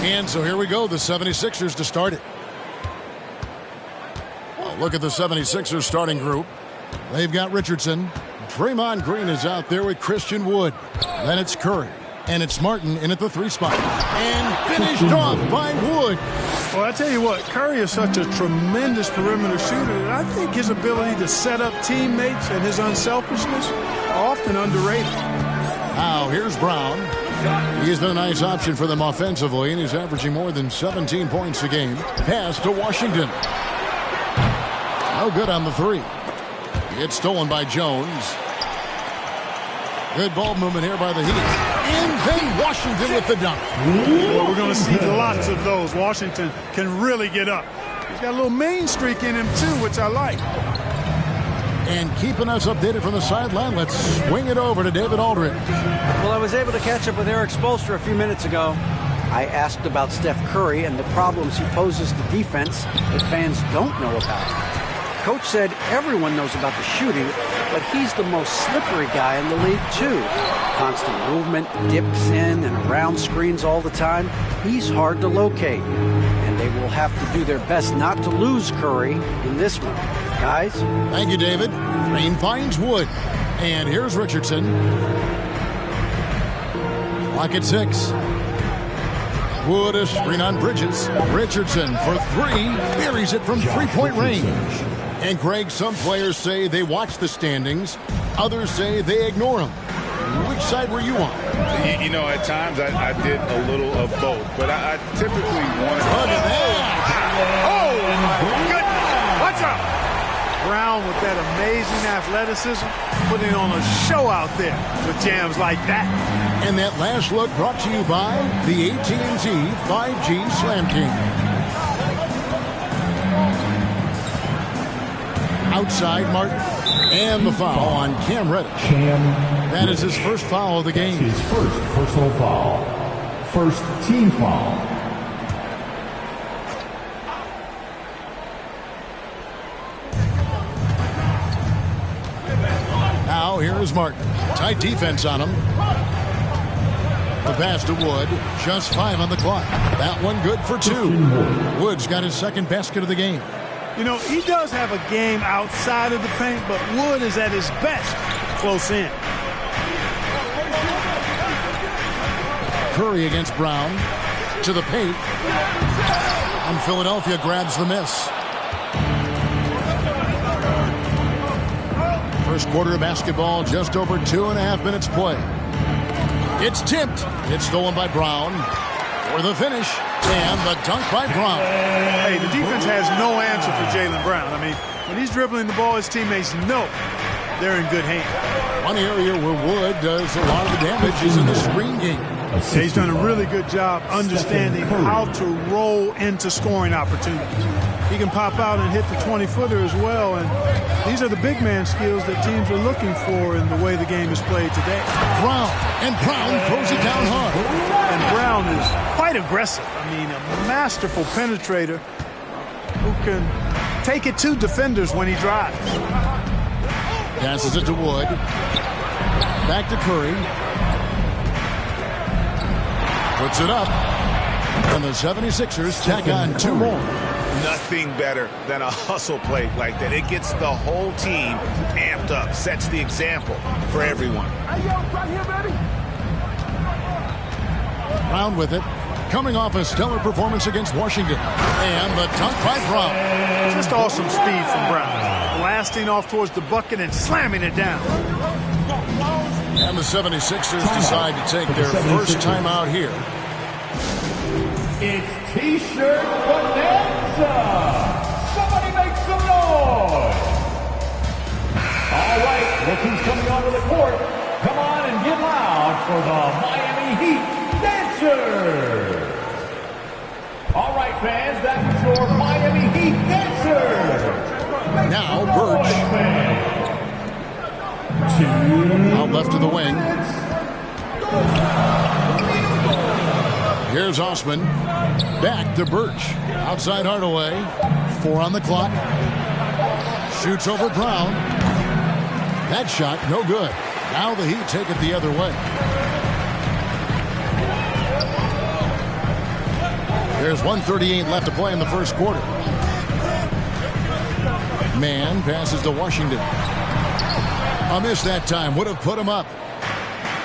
And so here we go, the 76ers to start it. Well, look at the 76ers starting group. They've got Richardson. Draymond Green is out there with Christian Wood. Then it's Curry. And it's Martin in at the 3 spot. And finished off by Wood. Well, I tell you what, Curry is such a tremendous perimeter shooter that I think his ability to set up teammates and his unselfishness are often underrated. Now, here's Brown. He's been a nice option for them offensively, and he's averaging more than 17 points a game. Pass to Washington. No good on the 3. It's stolen by Jones. Good ball movement here by the Heat. And then Washington with the dunk. Well, we're going to see lots of those. Washington can really get up. He's got a little main streak in him, too, which I like. And keeping us updated from the sideline, let's swing it over to David Aldridge. Well, I was able to catch up with Eric Spoelstra a few minutes ago. I asked about Steph Curry and the problems he poses to defense that fans don't know about. Coach said everyone knows about the shooting, but he's the most slippery guy in the league, too. Constant movement, dips in and around screens all the time. He's hard to locate. And they will have to do their best not to lose Curry in this one. Guys? Thank you, David. Green finds Wood. And here's Richardson. Clock at 6. Wood a screen on Bridges. Richardson for 3. Buries it from three-point range. And Greg, some players say they watch the standings. Others say they ignore them. Which side were you on? You know, at times I did a little of both, but I typically wanted. Look at that! Oh, my goodness! Watch out! Brown with that amazing athleticism, putting on a show out there with jams like that. And that last look brought to you by the AT&T 5G Slam King. Outside Martin. And the foul on Cam Reddish. That is his first foul of the game. His first personal foul. First team foul. Now here is Martin. Tight defense on him. The pass to Wood. Just 5 on the clock. That one good for 2. Wood's got his second basket of the game. You know, he does have a game outside of the paint, but Wood is at his best close in. Curry against Brown. To the paint. And Philadelphia grabs the miss. First quarter of basketball, just over 2.5 minutes play. It's tipped. It's stolen by Brown. For the finish. And the dunk by Brown. Hey, the defense has no answer for Jaylen Brown. I mean, when he's dribbling the ball, his teammates know they're in good hands. One area where Wood does a lot of the damage is in the screen game. Yeah, he's done a really good job understanding how to roll into scoring opportunities. He can pop out and hit the 20-footer as well, and these are the big man skills that teams are looking for in the way the game is played today. Brown throws it down hard. And Brown is quite aggressive. I mean, a masterful penetrator who can take it to defenders when he drives. Passes it to Wood. Back to Curry. Puts it up. And the 76ers tack on 2 more. Nothing better than a hustle play like that. It gets the whole team amped up, sets the example for everyone. Brown with it. Coming off a stellar performance against Washington. And the dunk by Brown. Just awesome speed from Brown. Blasting off towards the bucket and slamming it down. And the 76ers decide to take their first time out here. It's T-shirt bonanza. Somebody make some noise. All right, look who's coming onto the court. Come on and get loud for the Miami Heat Dancers. All right, fans, that's your Miami Heat Dancers. Now Birch. Out left to the wing. Here's Osman. Back to Birch. Outside Hardaway. 4 on the clock. Shoots over Brown. That shot, no good. Now the Heat take it the other way. There's 1:38 left to play in the first quarter. Mann passes to Washington. A miss that time would have put him up.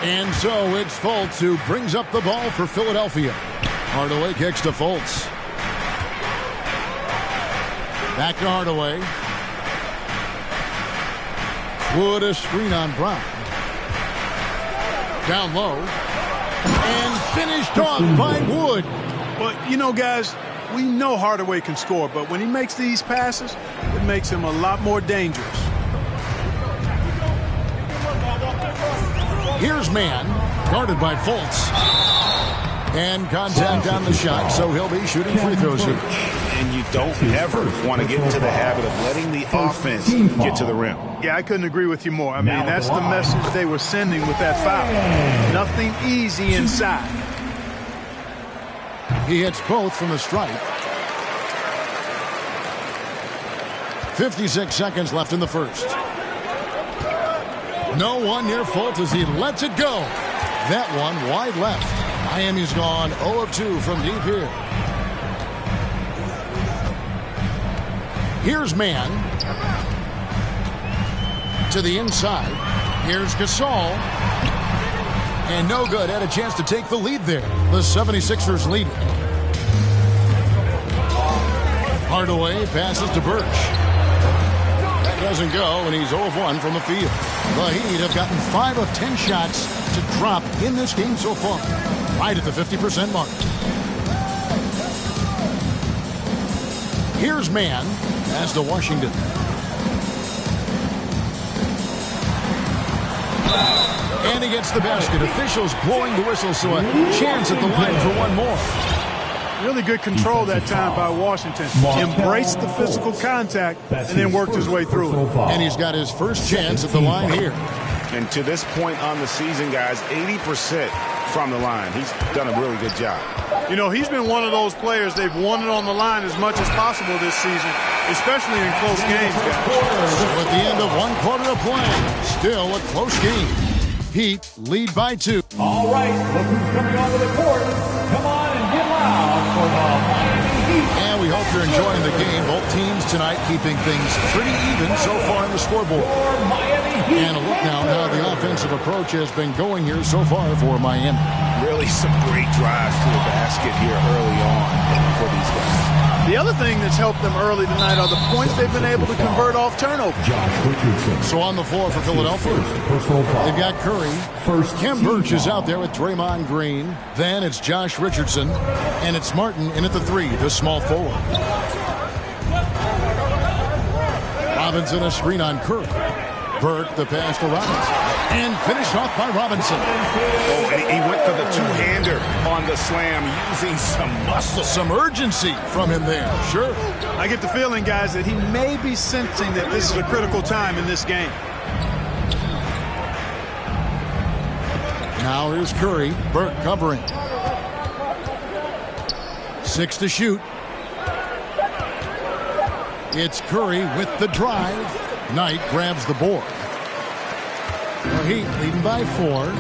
And so it's Fultz who brings up the ball for Philadelphia. Hardaway kicks to Fultz. Back to Hardaway. Wood a screen on Brown. Down low. And finished off by Wood. Well, you know, guys, we know Hardaway can score, but when he makes these passes, it makes him a lot more dangerous. Here's Mann, guarded by Fultz. And contact on the shot, so he'll be shooting free throws here. And you don't ever want to get into the habit of letting the offense get to the rim. Yeah, I couldn't agree with you more. I mean, that's the message they were sending with that foul. Nothing easy inside. He hits both from the stripe. 56 seconds left in the first. No one near Fultz as he lets it go. That one wide left. Miami's gone 0 of 2 from deep here. Here's Mann. To the inside. Here's Gasol. And no good. Had a chance to take the lead there. The 76ers lead. Hardaway passes to Birch. That doesn't go, and he's 0 of 1 from the field. The Heat have gotten 5 of 10 shots to drop in this game so far. Right at the 50% mark. Here's Mann. Pass to Washington. And he gets the basket. Officials blowing the whistle, so a chance at the line for one more. Really good control that time by Washington. Embraced the physical contact and then worked his way through it. And he's got his first chance at the line here. And to this point on the season, guys, 80% from the line. He's done a really good job. You know, he's been one of those players they've wanted on the line as much as possible this season, especially in close games, guys. So at the end of one quarter of play, still a close game. Heat lead by 2. All right, look who's coming onto the court. Come on and get loud for the Miami Heat. And we hope you're enjoying the game. Both teams tonight keeping things pretty even so far in the scoreboard. And a look now at how the offensive approach has been going here so far for Miami. Really some great drives to the basket here early on for these guys. The other thing that's helped them early tonight are the points they've been able to convert off turnovers. So on the floor for Philadelphia, they've got Curry. Khem Birch is out there with Draymond Green. Then it's Josh Richardson. And it's Martin in at the 3, the small forward. Robinson a screen on Curry. Burke the pass to Robinson. And finished off by Robinson. Oh, and he went for the two-hander on the slam using some muscle. Some urgency from him there, sure. I get the feeling, guys, that he may be sensing that this is a critical time in this game. Now here's Curry. Burke covering. 6 to shoot. It's Curry with the drive. Knight grabs the board. The Heat leading by 4.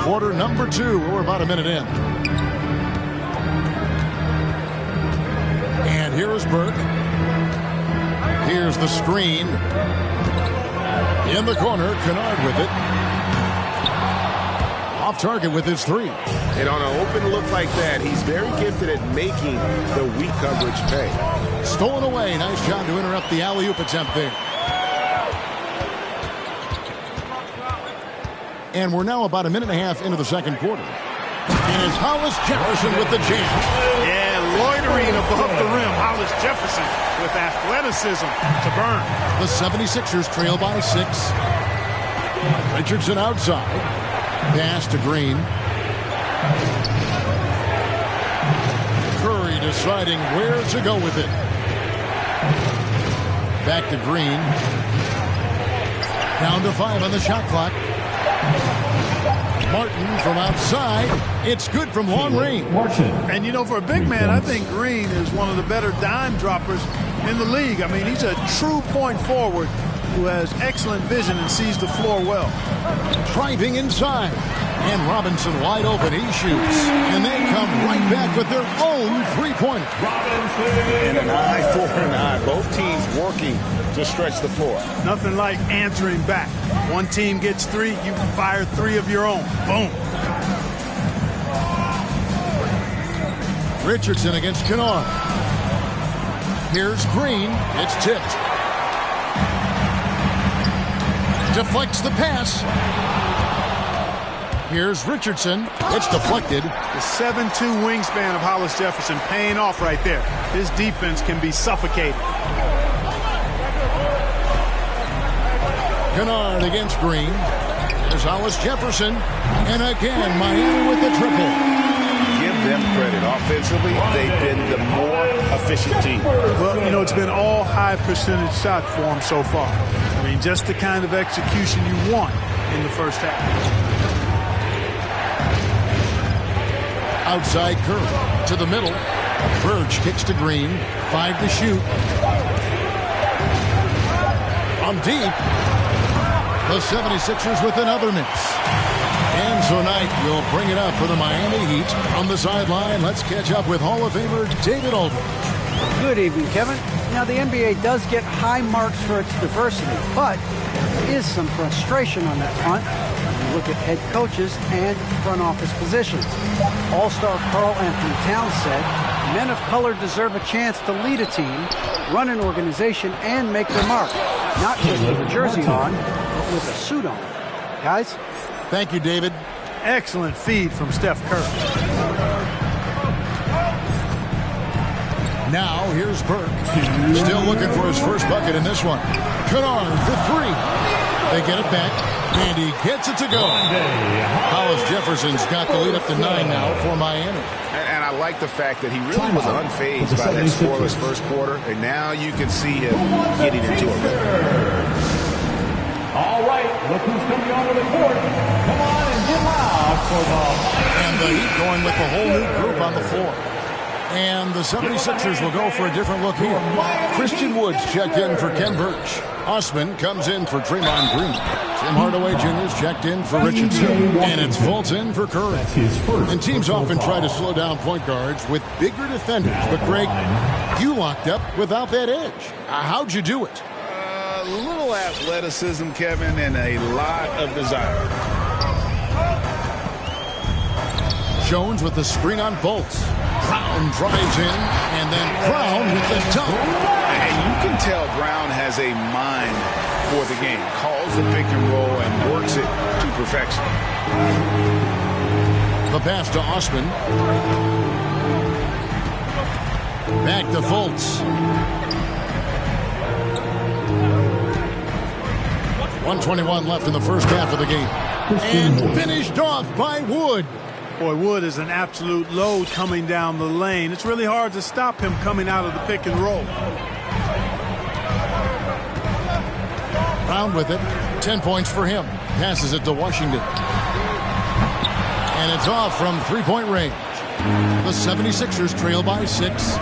Quarter number 2. We're about a minute in. And here is Burke. Here's the screen. In the corner, Kennard with it. Off target with his 3. And on an open look like that, he's very gifted at making the weak coverage pay. Stolen away. Nice job to interrupt the alley-oop attempt there. And we're now about a minute and a half into the second quarter. And it's Hollis Jefferson with the jam. Yeah, loitering above the rim. Hollis Jefferson with athleticism to burn. The 76ers trail by 6. Richardson outside. Pass to Green. Curry deciding where to go with it. Back to Green. Down to 5 on the shot clock. Martin from outside. It's good from long range. And, you know, for a big man, I think Green is one of the better dime droppers in the league. I mean, he's a true point forward. who has excellent vision and sees the floor well. Driving inside. And Robinson wide open. He shoots. And they come right back with their own three-pointer. And an eye for an eye. Both teams working to stretch the floor. Nothing like answering back. One team gets three, you fire three of your own. Boom. Richardson against Kennard. Here's Green. It's tipped. Deflects the pass. Here's Richardson. It's deflected. The 7'2" wingspan of Hollis Jefferson paying off right there. His defense can be suffocating. Kennard against Green. There's Hollis Jefferson. And again, Miami with the triple. Give them credit. Offensively, they've been the more efficient team. Well, you know, it's been all high percentage shot for them so far. I mean, just the kind of execution you want in the first half. Outside Curry to the middle. Birch kicks to Green. 5 to shoot. On deep. The 76ers with another miss. And so Knight will bring it up for the Miami Heat. On the sideline, let's catch up with Hall of Famer David Aldridge. Good evening, Kevin. Now, the NBA does get high marks for its diversity, but there is some frustration on that front. You look at head coaches and front office positions. All-star Karl Anthony Towns said, men of color deserve a chance to lead a team, run an organization, and make their mark. Not just with a jersey on, but with a suit on. Guys? Thank you, David. Excellent feed from Steph Curry. Now, here's Burke. Still looking for his first bucket in this one. Kennard for three. They get it back, and he gets it to go. Hollis Jefferson's got the lead up to 9 now for Miami. And I like the fact that he really was unfazed by that scoreless first quarter, and now you can see him getting into a rhythm. All right, look who's coming onto the court. Come on and get loud for the... And the Heat going with the whole new group on the floor. And the 76ers will go for a different look here. Christian Woods checked in for Ken Birch. Osman comes in for Draymond Green. Tim Hardaway Jr. is checked in for Richardson. And it's Fultz in for Curry. And teams often try to slow down point guards with bigger defenders. But, Greg, you locked up without that edge. How'd you do it? A little athleticism, Kevin, and a lot of desire. Jones with the screen on Fultz. Brown drives in, and then Brown with the dunk. And you can tell Brown has a mind for the game. Calls the pick and roll and works it to perfection. The pass to Osman. Back to Fultz. 1:21 left in the first half of the game. And finished off by Wood. Boy, Wood is an absolute load coming down the lane. It's really hard to stop him coming out of the pick and roll. Brown with it. 10 points for him. Passes it to Washington. And it's off from three-point range. The 76ers trail by 6.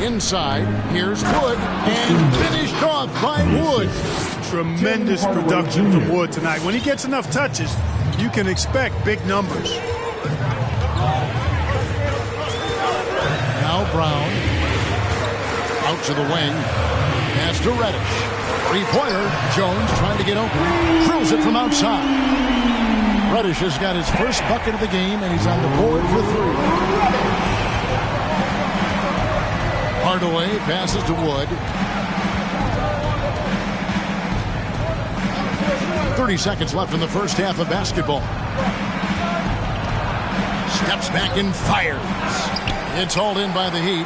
Inside, here's Wood. And finished off by Wood. Tremendous production from Wood tonight. When he gets enough touches, you can expect big numbers. Now Brown. Out to the wing. Pass to Reddish. Three-pointer. Jones trying to get open. Drills it from outside. Reddish has got his first bucket of the game, and he's on the board for 3. Hardaway passes to Wood. 30 seconds left in the first half of basketball. Steps back and fires. It's hauled in by the Heat.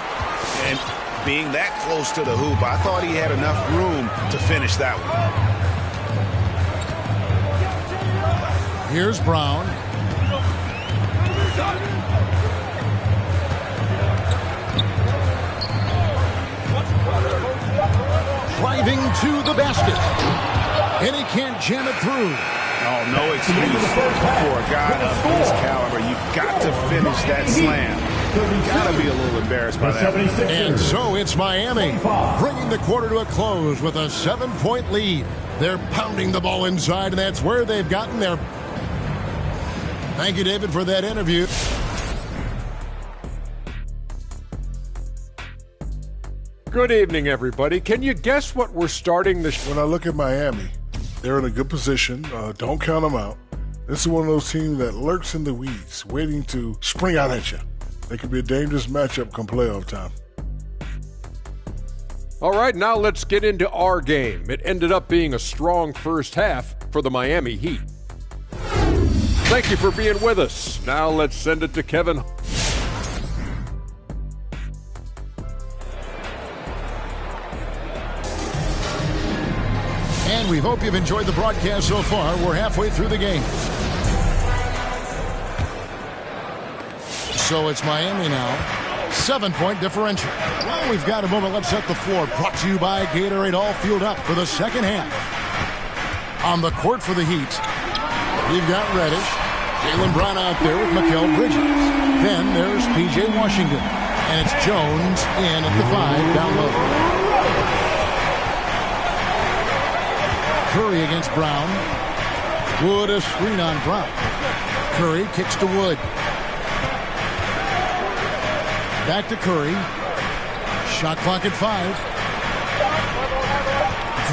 And being that close to the hoop, I thought he had enough room to finish that one. Here's Brown. Driving to the basket. And he can't jam it through. Oh, no excuse for a guy of his caliber. You've got to finish that slam. Gotta be a little embarrassed by that. And so it's Miami bringing the quarter to a close with a 7-point lead. They're pounding the ball inside, and that's where they've gotten their... Thank you, David, for that interview. Good evening, everybody. Can you guess what we're starting the When I look at Miami, they're in a good position. Don't count them out. This is one of those teams that lurks in the weeds, waiting to spring out at you. They could be a dangerous matchup come playoff time. All right, now let's get into our game. It ended up being a strong first half for the Miami Heat. Thank you for being with us. Now let's send it to Kevin. And we hope you've enjoyed the broadcast so far. We're halfway through the game. So it's Miami now. 7-point differential. Well, we've got a moment. Let's set the floor. Brought to you by Gatorade. All fueled up for the second half. On the court for the Heat, we've got Reddish. Jaylen Brown out there with Mikal Bridges. Then there's P.J. Washington. And it's Jones in at the 5 down low. Curry against Brown. Wood a screen on Brown. Curry kicks to Wood. Back to Curry. Shot clock at 5.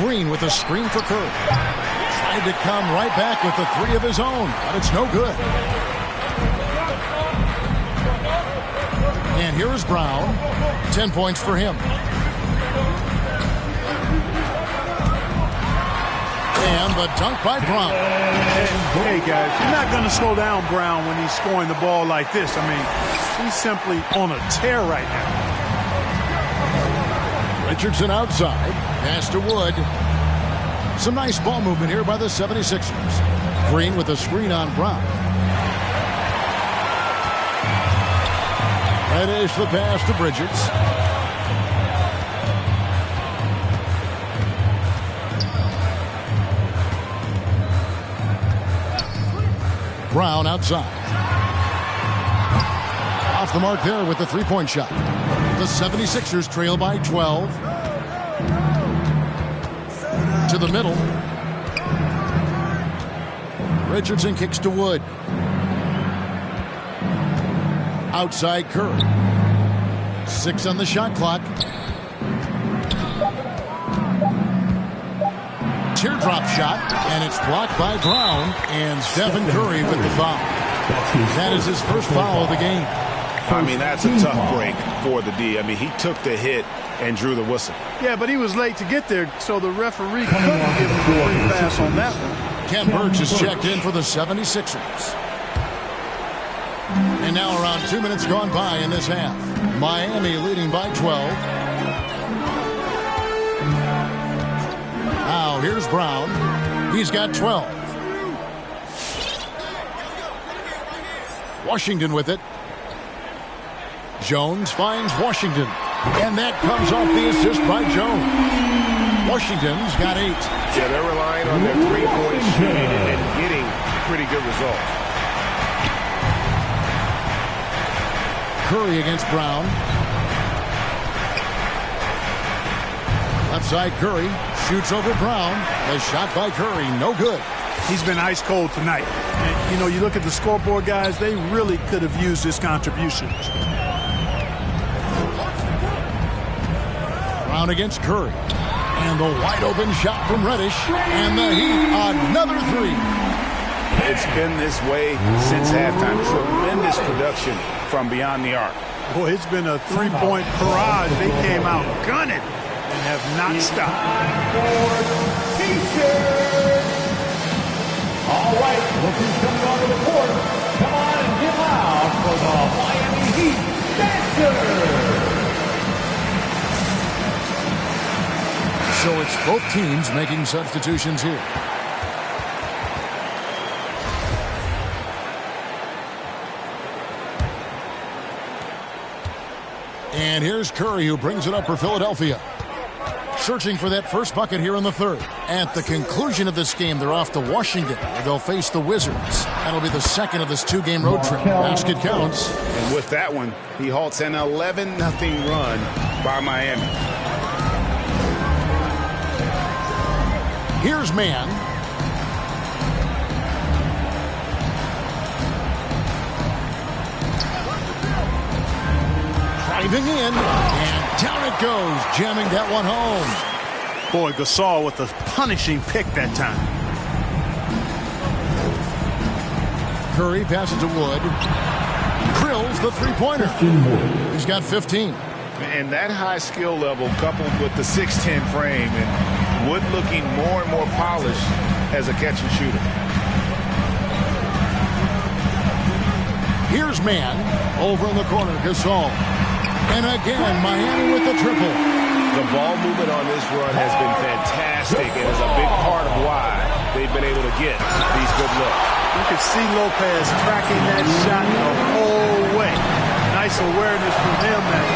Green with a screen for Curry. Tried to come right back with the 3 of his own, but it's no good. And here's Brown. 10 points for him. And the dunk by Brown. Hey, guys, you're not going to slow down Brown when he's scoring the ball like this. I mean, he's simply on a tear right now. Richardson outside. Pass to Wood. Some nice ball movement here by the 76ers. Green with a screen on Brown. Reddish the pass to Bridges. Brown outside. Off the mark there with the three-point shot. The 76ers trail by 12. To the middle. Richardson kicks to Wood. Outside Curry. 6 on the shot clock. Teardrop shot, and it's blocked by Brown, and Stephen Curry with the foul. That is his first foul of the game. I mean, that's a tough break for the D. I mean, he took the hit and drew the whistle. Yeah, but he was late to get there, so the referee couldn't give him a free pass on that one. Ken Burch is checked in for the 76ers. And now around 2 minutes gone by in this half. Miami leading by 12. Now here's Brown. He's got 12. Washington with it. Jones finds Washington. And that comes off the assist by Jones. Washington's got 8. Yeah, they're relying on their three-point shooting and getting pretty good results. Curry against Brown. Left side Curry shoots over Brown. A shot by Curry, no good. He's been ice cold tonight. And, you know, you look at the scoreboard, guys, they really could have used his contributions. Brown against Curry. And the wide open shot from Reddish. And the Heat, another 3. It's been this way since halftime. Tremendous production from beyond the arc. Boy, it's been a three-point barrage. They came out gunning and have not stopped. All right, look who's coming onto the court. Come on and get loud for the Miami Heat Dancers. So it's both teams making substitutions here. And here's Curry, who brings it up for Philadelphia. searching for that first bucket here in the third. At the conclusion of this game, they're off to Washington, where they'll face the Wizards. That'll be the second of this two-game road trip. Basket counts. And with that one, he halts an 11-0 run by Miami. Here's Man. Driving in, and down it goes, jamming that one home. Boy, Gasol with a punishing pick that time. Curry passes to Wood. Drills the three-pointer. He's got 15. And that high skill level coupled with the 6'10 frame and Wood looking more and more polished as a catch and shooter. Here's Man. Over in the corner, Gasol. And again, Miami with the triple. The ball movement on this run has been fantastic and is a big part of why they've been able to get these good looks. You can see Lopez tracking that shot the whole way. Nice awareness from him and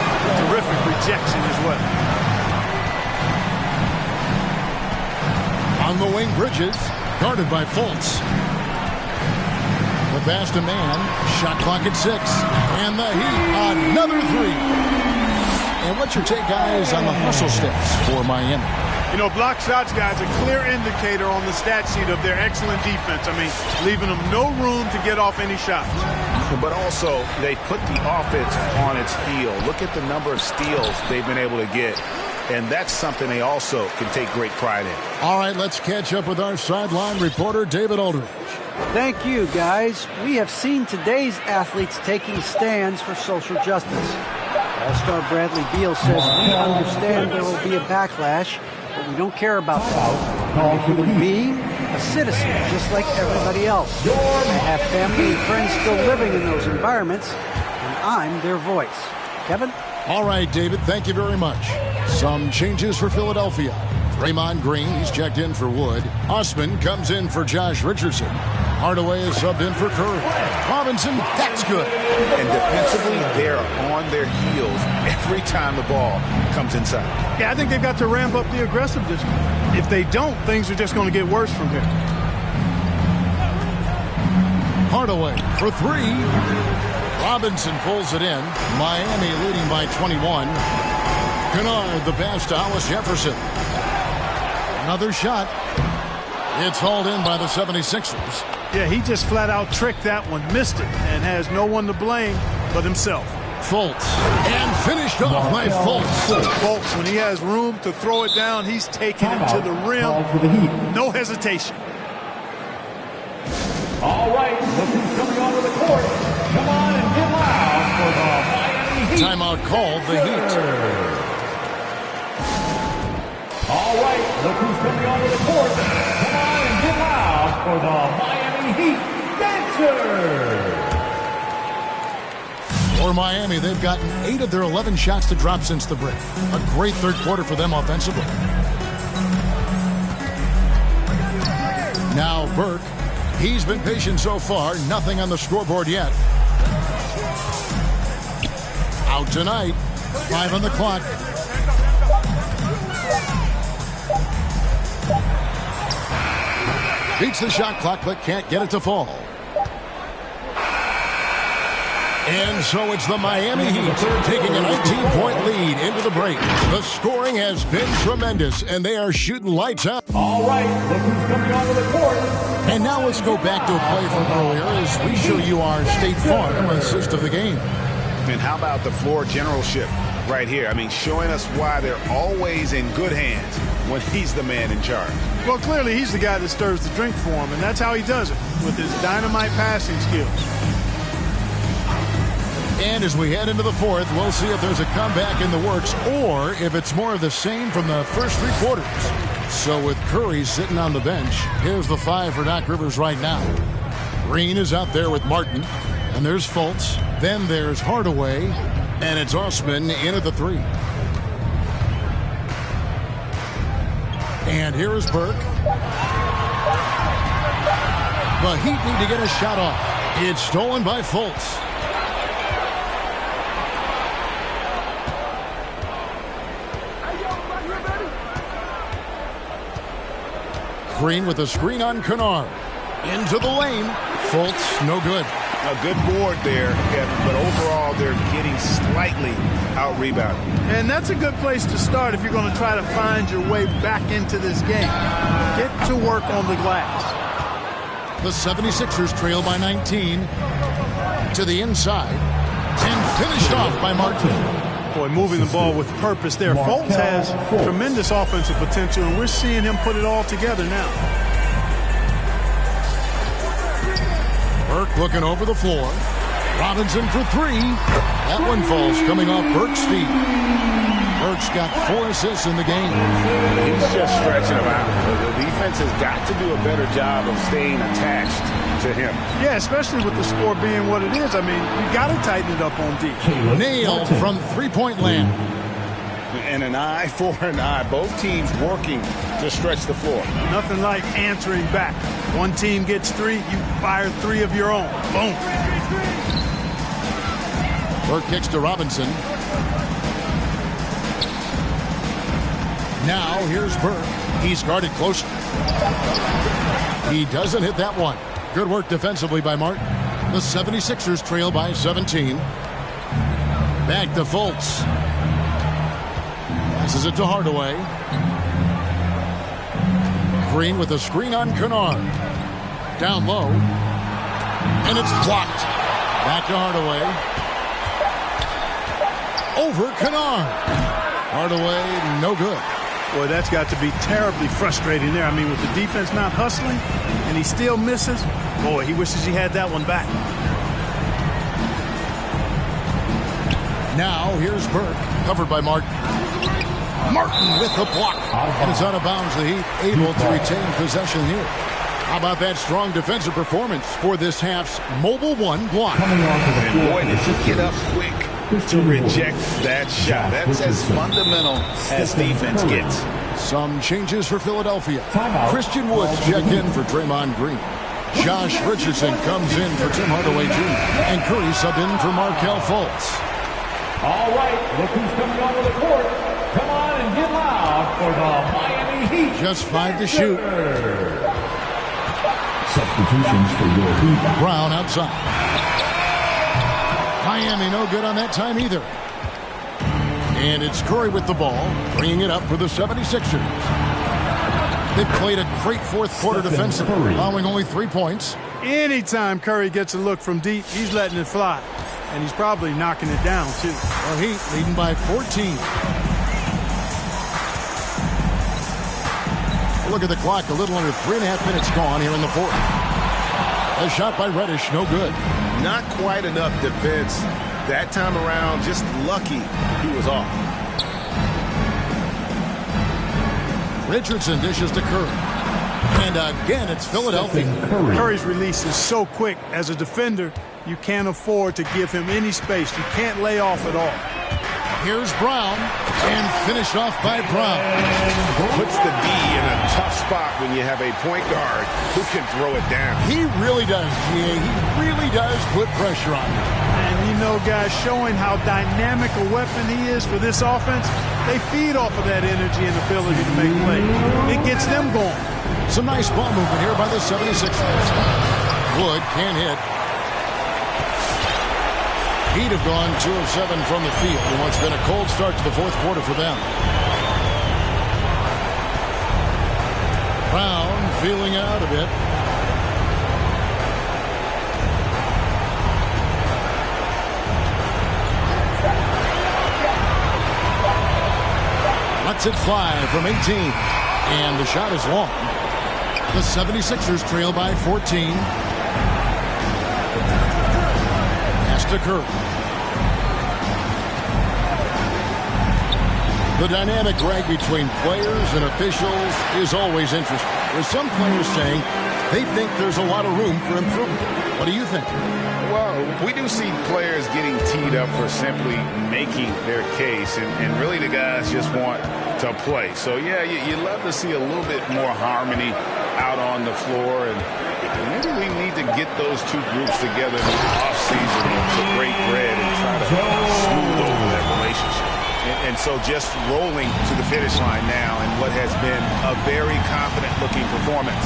terrific rejection as well. On the wing, Bridges, guarded by Fultz. The pass to Man, shot clock at 6. And the Heat, another three. And what's your take, guys, on the hustle steps for Miami? You know, block shots, guys, a clear indicator on the stat sheet of their excellent defense. I mean, leaving them no room to get off any shots. But also, they put the offense on its heel. Look at the number of steals they've been able to get. And that's something they also can take great pride in. All right, let's catch up with our sideline reporter, David Aldridge. Thank you, guys. We have seen today's athletes taking stands for social justice. All-star Bradley Beal says, we understand there will be a backlash, but we don't care about that. I'm a human being, a citizen, just like everybody else. I have family and friends still living in those environments, and I'm their voice. Kevin? All right, David, thank you very much. Some changes for Philadelphia. Draymond Green, he's checked in for Wood. Osman comes in for Josh Richardson. Hardaway is subbed in for Curry. Robinson, that's good. And defensively, they're on their heels every time the ball comes inside. Yeah, I think they've got to ramp up the aggressiveness. If they don't, things are just going to get worse from here. Hardaway for three. Robinson pulls it in. Miami leading by 21. Kennard, the pass to Hollis Jefferson. Another shot. It's hauled in by the 76ers. Yeah, he just flat out tricked that one, missed it, and has no one to blame but himself. Fultz. And finished off by Fultz. Fultz, when he has room to throw it down, he's taking it to the rim. No hesitation. All right, look who's coming onto the court. Come on and get loud for the Miami Heat. Timeout called, the Heat. All right, look who's coming onto the court. Come on and get loud for the Miami Heat Dancers. For Miami, they've gotten 8 of their 11 shots to drop since the break. A great third quarter for them offensively. Now Burke. He's been patient so far. Nothing on the scoreboard yet. Out tonight. 5 on the clock. Beats the shot clock, but can't get it to fall. And so it's the Miami Heat taking a 19-point lead into the break. The scoring has been tremendous, and they are shooting lights out. All right, look who's coming onto the court. And now let's go back to a play from earlier as we show you our State Farm assist of the game. And how about the floor generalship right here? I mean, showing us why they're always in good hands when he's the man in charge. Well, clearly he's the guy that stirs the drink for him, and that's how he does it, with his dynamite passing skills. And as we head into the fourth, we'll see if there's a comeback in the works or if it's more of the same from the first 3 quarters. So with Curry sitting on the bench, here's the 5 for Doc Rivers right now. Green is out there with Martin, and there's Fultz. Then there's Hardaway, and it's Osman in at the 3. And here is Burke. The Heat need to get a shot off. It's stolen by Fultz. Green with a screen on Kennard. Into the lane. Fultz, no good. A good board there, Kevin, but overall they're getting slightly out-rebounded. And that's a good place to start if you're going to try to find your way back into this game. Get to work on the glass. The 76ers trail by 19 to the inside and finished off by Martin. Boy, moving the ball with purpose there. Fultz has tremendous offensive potential, and we're seeing him put it all together now. Burke looking over the floor. Robinson for three. That one falls coming off Burke's feet. Burke's got 4 assists in the game. He's just stretching them out. The defense has got to do a better job of staying attached to him. Yeah, especially with the score being what it is. I mean, you got to tighten it up on D. Nailed from three-point land. And an eye for an eye. Both teams working to stretch the floor. Nothing like answering back. One team gets 3, you fire 3 of your own. Boom. Burke kicks to Robinson. Now here's Burke. He's guarded closely. He doesn't hit that one. Good work defensively by Martin. The 76ers trail by 17. Back to Fultz. Passes it to Hardaway. Green with a screen on Kennard. Down low. And it's blocked. Back to Hardaway. Over Kennard. Hardaway, no good. Boy, that's got to be terribly frustrating there. I mean, with the defense not hustling, and he still misses. Boy, he wishes he had that one back. Now, here's Burke, covered by Martin. Martin with the block. And it's out of bounds. The Heat able to retain possession here. How about that strong defensive performance for this half's Mobile 1 block? And boy, did he get up quick to reject that shot. That's as fundamental as defense gets. Some changes for Philadelphia. Christian Woods checked in for Draymond Green. Josh Richardson comes in for Tim Hardaway Jr. And Curry subbed in for Markelle Fultz. All right, look who's coming onto the court. Come on and get loud for the Miami Heat. Just 5 to shoot. Substitutions for your Heat. Brown outside. Miami no good on that time either. And it's Curry with the ball, bringing it up for the 76ers. They played a great fourth quarter defensively, allowing only 3 points. Anytime Curry gets a look from deep, he's letting it fly. And he's probably knocking it down, too. The Heat leading by 14. Look at the clock, a little under 3.5 minutes gone here in the fourth. A shot by Reddish, no good. Not quite enough defense that time around. Just lucky he was off. Richardson dishes to Curry. And again, it's Philadelphia. Curry's release is so quick. As a defender, you can't afford to give him any space. You can't lay off at all. Here's Brown, and finished off by Brown. Puts the D in a tough spot when you have a point guard who can throw it down. He really does, G.A. He really does put pressure on him. And you know, guys, showing how dynamic a weapon he is for this offense, they feed off of that energy and ability to make plays. It gets them going. Some nice ball movement here by the 76ers. Wood can't hit. Heat have gone 2 of 7 from the field in what's been a cold start to the fourth quarter for them. Brown feeling out a bit. Lets it fly from 18. And the shot is long. The 76ers trail by 14. Pass to Curry. The dynamic rag between players and officials is always interesting. There's some players saying they think there's a lot of room for improvement. What do you think? Well, we do see players getting teed up for simply making their case, and really the guys just want to play. So, yeah, you love to see a little bit more harmony out on the floor, and maybe we need to get those two groups together in the offseason to break bread and try to smooth over that relationship. And so just rolling to the finish line now in what has been a very confident-looking performance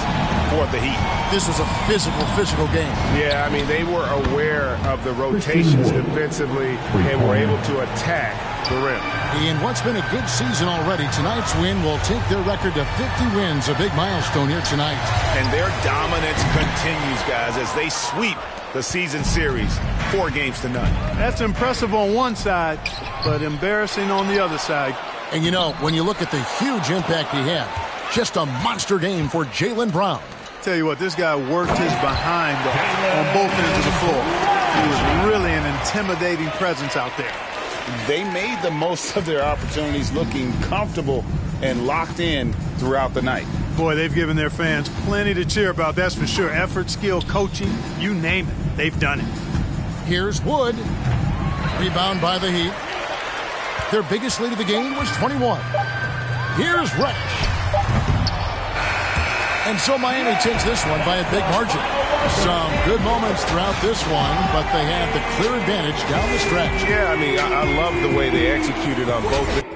for the Heat. This was a physical game. Yeah, I mean, they were aware of the rotations defensively and were able to attack the rim. In what's been a good season already, tonight's win will take their record to 50 wins, a big milestone here tonight. And their dominance continues, guys, as they sweep the season series 4-0. That's impressive on one side, but embarrassing on the other side. And you know, when you look at the huge impact he had, just a monster game for Jaylen Brown. Tell you what, this guy worked his behind on both ends of the floor. He was really an intimidating presence out there. They made the most of their opportunities, looking comfortable and locked in throughout the night. Boy, they've given their fans plenty to cheer about, that's for sure. Effort, skill, coaching, you name it, they've done it. Here's Wood. Rebound by the Heat. Their biggest lead of the game was 21. Here's Reich. And so Miami takes this one by a big margin. Some good moments throughout this one, but they had the clear advantage down the stretch. Yeah, I mean, I love the way they executed on both.